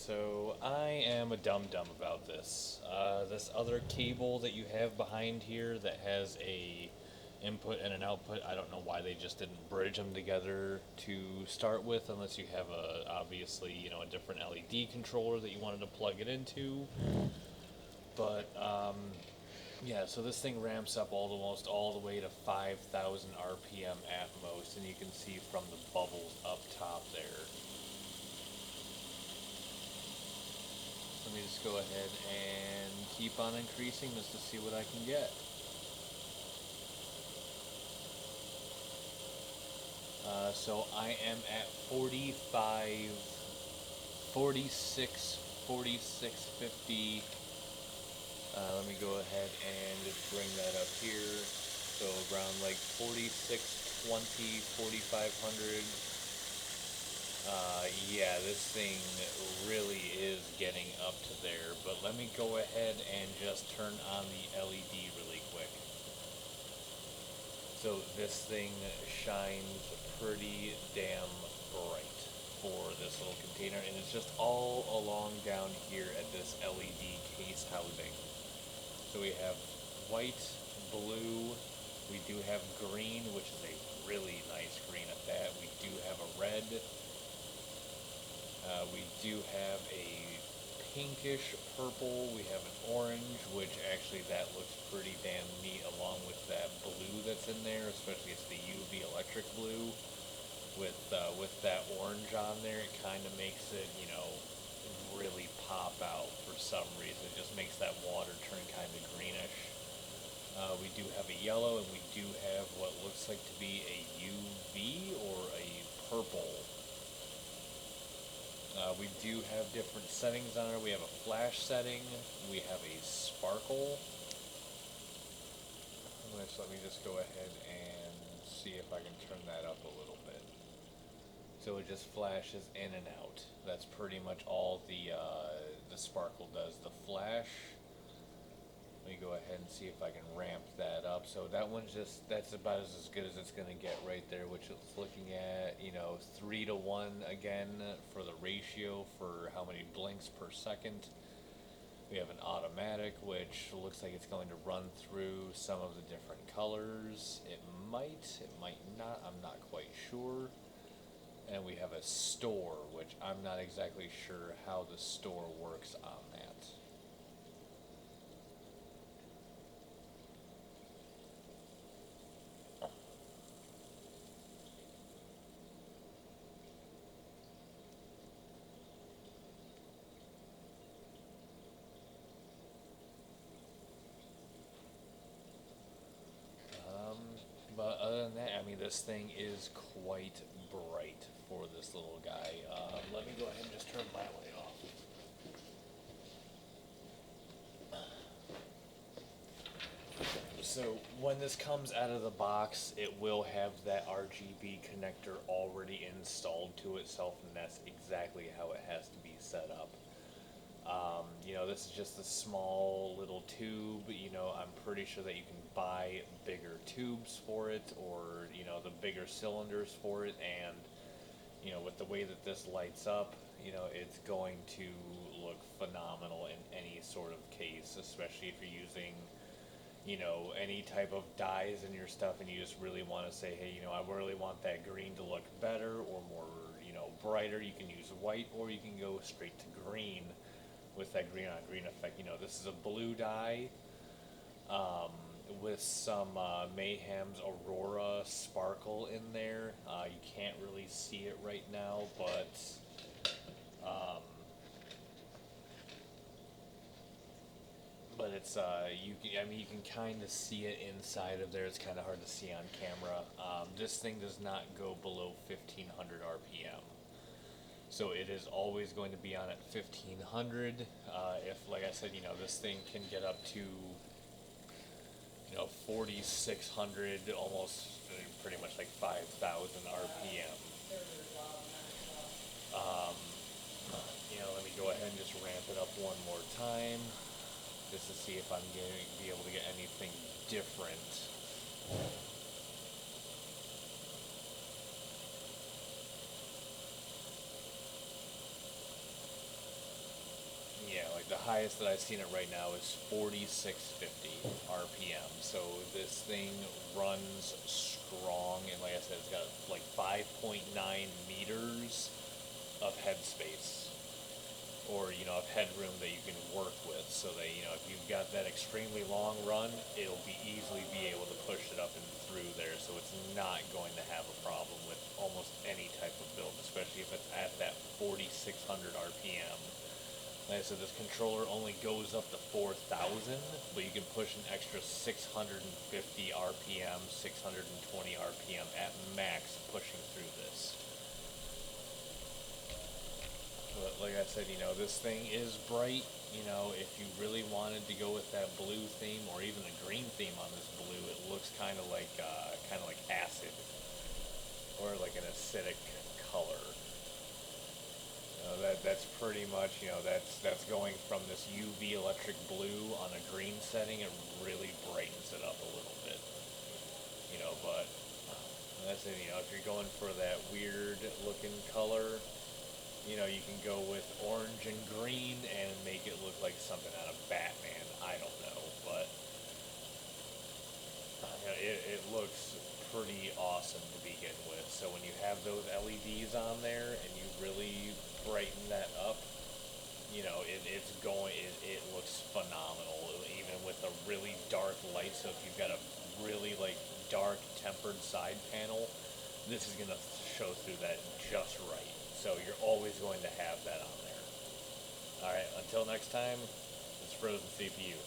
so I am a dum-dum about this. This other cable that you have behind here that has a input and an output, I don't know why they just didn't bridge them together to start with, unless you have obviously, a different LED controller that you wanted to plug it into. But, yeah, so this thing ramps up almost all the way to 5,000 RPM at most, and you can see from the bubbles up top there. Let me just go ahead and keep on increasing just to see what I can get. So I am at 45, 46, 46.50. Let me go ahead and just bring that up here. So around like 4620, 4500. Yeah, this thing really is getting up to there, but let me go ahead and just turn on the LED really quick. So this thing shines pretty damn bright for this little container, and it's just all along down here at this LED case housing. So we have white, blue, we do have green, which is a really nice green at that. We do have a red. We do have a pinkish purple. We have an orange, which actually that looks pretty damn neat along with that blue that's in there, especially it's the UV electric blue with that orange on there. It kind of makes it, really pop out for some reason. It just makes that water turn kind of greenish. We do have a yellow, and we do have what looks like to be a UV or a purple. We do have different settings on it. We have a flash setting. We have a sparkle. Let me just go ahead and see if I can turn that up a little bit. So it just flashes in and out. That's pretty much all the sparkle does. The flash, let me go ahead and see if I can ramp that up. So that's about as good as it's going to get right there, which it's looking at, 3 to 1 again for the ratio for how many blinks per second. We have an automatic, which looks like it's going to run through some of the different colors. It might not, I'm not quite sure. And we have a store, which I'm not exactly sure how the store works on that. But other than that, I mean, this thing is quite bright for this little guy. Let me go ahead and just turn my light off. So when this comes out of the box, it will have that RGB connector already installed to itself, and that's exactly how it has to be set up. This is just a small little tube. I'm pretty sure that you can buy bigger tubes for it, or the bigger cylinders for it, and with the way that this lights up, it's going to look phenomenal in any sort of case, especially if you're using any type of dyes in your stuff, and you just really want to say, hey, I really want that green to look better or more, brighter. You can use white, or you can go straight to green with that green on green effect. This is a blue dye with some Mayhem's Aurora sparkle in there. You can't really see it right now, but it's you can kind of see it inside of there. It's kind of hard to see on camera. This thing does not go below 1500 RPM. So it is always going to be on at 1500. If, like I said, this thing can get up to, 4600, almost pretty much like 5000 RPM. Let me go ahead and just ramp it up one more time, just to see if I'm going to be able to get anything different. Yeah, like the highest that I've seen it right now is 4650 RPM. So this thing runs strong, and like I said, it's got like 5.9 meters of headspace, or of headroom that you can work with, so that if you've got that extremely long run, it'll easily be able to push it up and through there, so it's not going to have a problem with almost any type of build, especially if it's at that 4600 RPM. Like I said, this controller only goes up to 4000, but you can push an extra 650 RPM, 620 RPM at max pushing through this. But like I said, this thing is bright. If you really wanted to go with that blue theme or even a green theme on this blue, it looks kind of like acid or like an acidic color. That's pretty much that's going from this UV electric blue on a green setting. It really brightens it up a little bit. But that's it. If you're going for that weird looking color, you can go with orange and green and make it look like something out of Batman. I don't know, but it looks pretty awesome to begin with. So when you have those LEDs on there and you really brighten that up, it looks phenomenal, even with a really dark light. So if you've got a really dark tempered side panel, this is gonna show through that just right. So you're always going to have that on there. Alright, until next time, it's FrozenCPU.